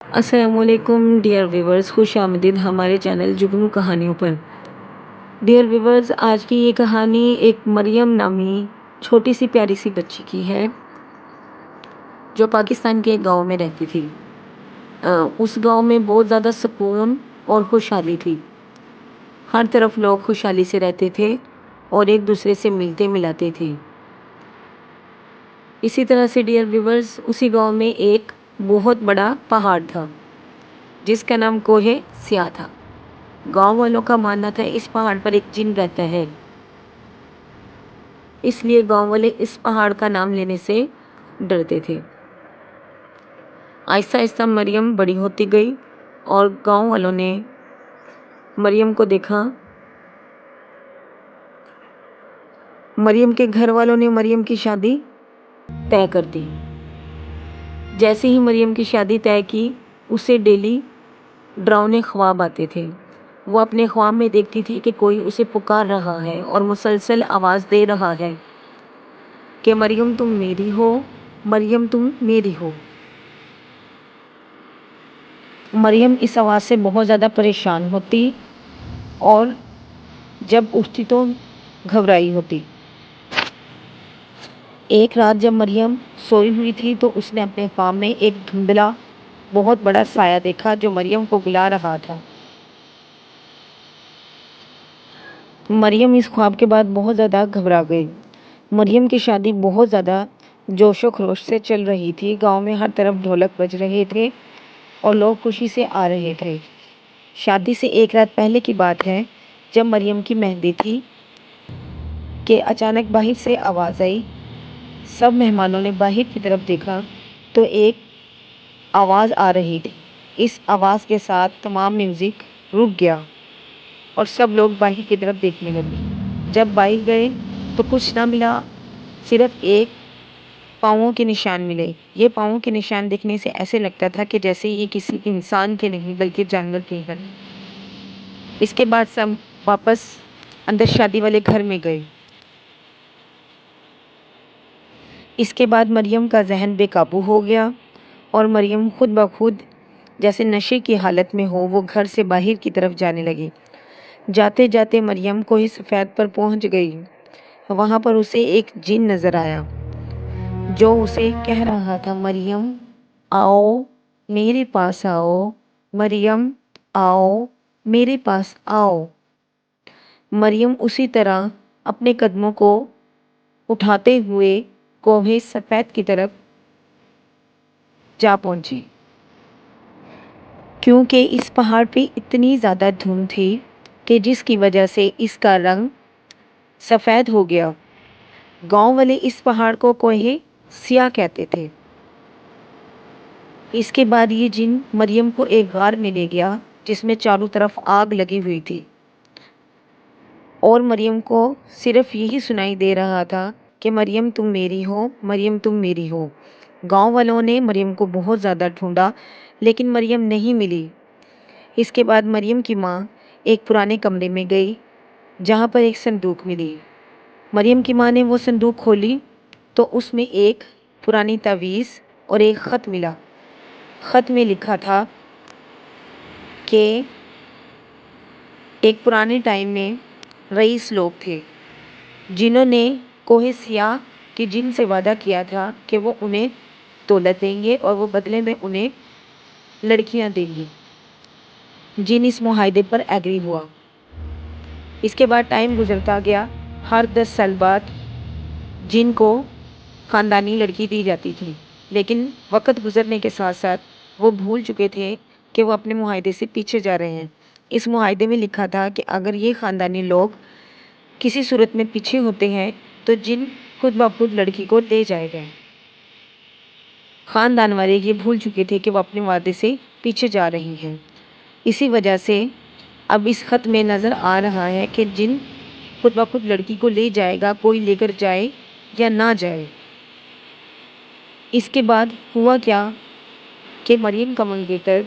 السلام علیکم dear viewers, خوش آمدید ہمارے چینل جگنو کہانیوں پر۔ ڈیئر ویورز، آج کی یہ کہانی ایک مریم نامی چھوٹی سی پیاری سی بچی کی ہے جو پاکستان کے ایک گاؤں میں رہتی تھی۔ اس گاؤں میں بہت زیادہ سکون اور خوشحالی تھی۔ ہر طرف لوگ خوشحالی سے رہتے تھے اور ایک دوسرے سے ملتے ملاتے تھے۔ اسی طرح سے ڈیئر ویورز، اسی گاؤں میں ایک بہت بڑا پہاڑ تھا جس کا نام کوہ سیاہ تھا۔ گاؤں والوں کا ماننا تھا اس پہاڑ پر ایک جن رہتا ہے، اس لیے گاؤں والے اس پہاڑ کا نام لینے سے ڈرتے تھے۔ آہستہ آہستہ مریم بڑی ہوتی گئی اور گاؤں والوں نے مریم کو دیکھا۔ مریم کے گھر والوں نے مریم کی شادی طے کر دی۔ جیسے ہی مریم کی شادی طے کی، اسے ڈیلی ڈراؤنے خواب آتے تھے۔ وہ اپنے خواب میں دیکھتی تھی کہ کوئی اسے پکار رہا ہے اور مسلسل آواز دے رہا ہے کہ مریم تم میری ہو، مریم تم میری ہو۔ مریم اس آواز سے بہت زیادہ پریشان ہوتی اور جب اٹھتی تو گھبرائی ہوتی۔ ایک رات جب مریم سوئی ہوئی تھی تو اس نے اپنے خواب میں ایک دھندلا بہت بڑا سایہ دیکھا جو مریم کو بلا رہا تھا۔ مریم اس خواب کے بعد بہت زیادہ گھبرا گئی۔ مریم کی شادی بہت زیادہ جوش و خروش سے چل رہی تھی۔ گاؤں میں ہر طرف ڈھولک بج رہے تھے اور لوگ خوشی سے آ رہے تھے۔ شادی سے ایک رات پہلے کی بات ہے، جب مریم کی مہندی تھی کہ اچانک باہر سے آواز آئی۔ سب مہمانوں نے باہر کی طرف دیکھا تو ایک آواز آ رہی تھی۔ اس آواز کے ساتھ تمام میوزک رک گیا اور سب لوگ باہر کی طرف دیکھنے لگے۔ جب باہر گئے تو کچھ نہ ملا، صرف ایک پاؤں کے نشان ملے۔ یہ پاؤں کے نشان دیکھنے سے ایسے لگتا تھا کہ جیسے یہ کسی انسان کے نہیں بلکہ جانور کے ہیں۔ اس کے بعد سب واپس اندر شادی والے گھر میں گئے۔ اس کے بعد مریم کا ذہن بے قابو ہو گیا اور مریم خود بخود جیسے نشے کی حالت میں ہو وہ گھر سے باہر کی طرف جانے لگی۔ جاتے جاتے مریم کوہ سفید پر پہنچ گئی۔ وہاں پر اسے ایک جن نظر آیا جو اسے کہہ رہا تھا، مریم آؤ میرے پاس آؤ، مریم آؤ میرے پاس آؤ۔ مریم اسی طرح اپنے قدموں کو اٹھاتے ہوئے کوہ سفید کی طرف جا پہنچی، کیونکہ اس پہاڑ پہ اتنی زیادہ دھند تھی کہ جس کی وجہ سے اس کا رنگ سفید ہو گیا۔ گاؤں والے اس پہاڑ کو کوہ سیاہ کہتے تھے۔ اس کے بعد یہ جن مریم کو ایک غار میں لے گیا جس میں چاروں طرف آگ لگی ہوئی تھی اور مریم کو صرف یہی سنائی دے رہا تھا کہ مریم تم میری ہو، مریم تم میری ہو۔ گاؤں والوں نے مریم کو بہت زیادہ ڈھونڈا لیکن مریم نہیں ملی۔ اس کے بعد مریم کی ماں ایک پرانے کمرے میں گئی جہاں پر ایک صندوق ملی۔ مریم کی ماں نے وہ صندوق کھولی تو اس میں ایک پرانی تعویذ اور ایک خط ملا۔ خط میں لکھا تھا کہ ایک پرانے ٹائم میں رئیس لوگ تھے جنہوں نے کوہ سیاہ کے جن سے وعدہ کیا تھا کہ وہ انہیں دولت دیں گے اور وہ بدلے میں انہیں لڑکیاں دیں گے۔ جن اس معاہدے پر ایگری ہوا۔ اس کے بعد ٹائم گزرتا گیا۔ ہر 10 سال بعد جن کو خاندانی لڑکی دی جاتی تھی، لیکن وقت گزرنے کے ساتھ ساتھ وہ بھول چکے تھے کہ وہ اپنے معاہدے سے پیچھے جا رہے ہیں۔ اس معاہدے میں لکھا تھا کہ اگر یہ خاندانی لوگ کسی صورت میں پیچھے ہوتے ہیں تو جن خود بخود لڑکی کو لے جائے گا۔ خاندان والے یہ بھول چکے تھے کہ وہ اپنے وعدے سے پیچھے جا رہی ہیں۔ اسی وجہ سے اب اس خط میں نظر آ رہا ہے کہ جن خود بخود لڑکی کو لے جائے گا، کوئی لے کر جائے یا نہ جائے۔ اس کے بعد ہوا کیا کہ مریم کا منگیتر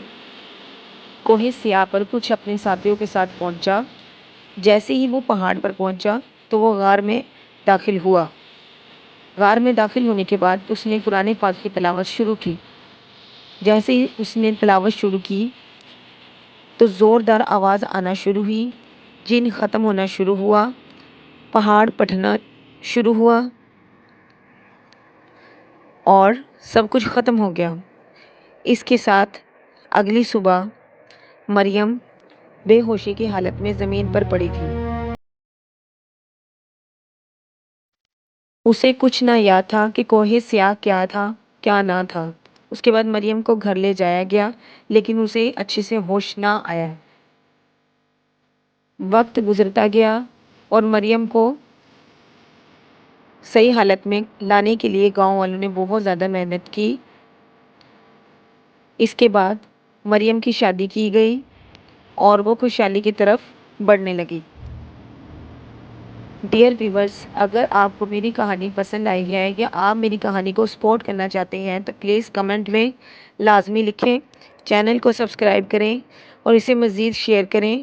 کوہ سیاہ پر کچھ اپنے ساتھیوں کے ساتھ پہنچا۔ جیسے ہی وہ پہاڑ پر پہنچا تو وہ غار میں داخل ہوا۔ غار میں داخل ہونے کے بعد اس نے قرآن پاک کی تلاوت شروع کی۔ جیسے ہی اس نے تلاوت شروع کی تو زوردار آواز آنا شروع ہوئی، جن ختم ہونا شروع ہوا، پہاڑ پھٹنا شروع ہوا اور سب کچھ ختم ہو گیا۔ اس کے ساتھ اگلی صبح مریم بے ہوشی کی حالت میں زمین پر پڑی تھی۔ اسے کچھ نہ یاد تھا کہ کوہ سیاہ کیا تھا کیا نہ تھا۔ اس کے بعد مریم کو گھر لے جایا گیا لیکن اسے اچھے سے ہوش نہ آیا۔ وقت گزرتا گیا اور مریم کو صحیح حالت میں لانے کے لیے گاؤں والوں نے بہت زیادہ محنت کی۔ اس کے بعد مریم کی شادی کی گئی اور وہ خوشحالی کی طرف بڑھنے لگی۔ ڈیئر ویورز، اگر آپ کو میری کہانی پسند آئی ہے یا آپ میری کہانی کو سپورٹ کرنا چاہتے ہیں تو پلیز کمنٹ میں لازمی لکھیں، چینل کو سبسکرائب کریں اور اسے مزید شیئر کریں۔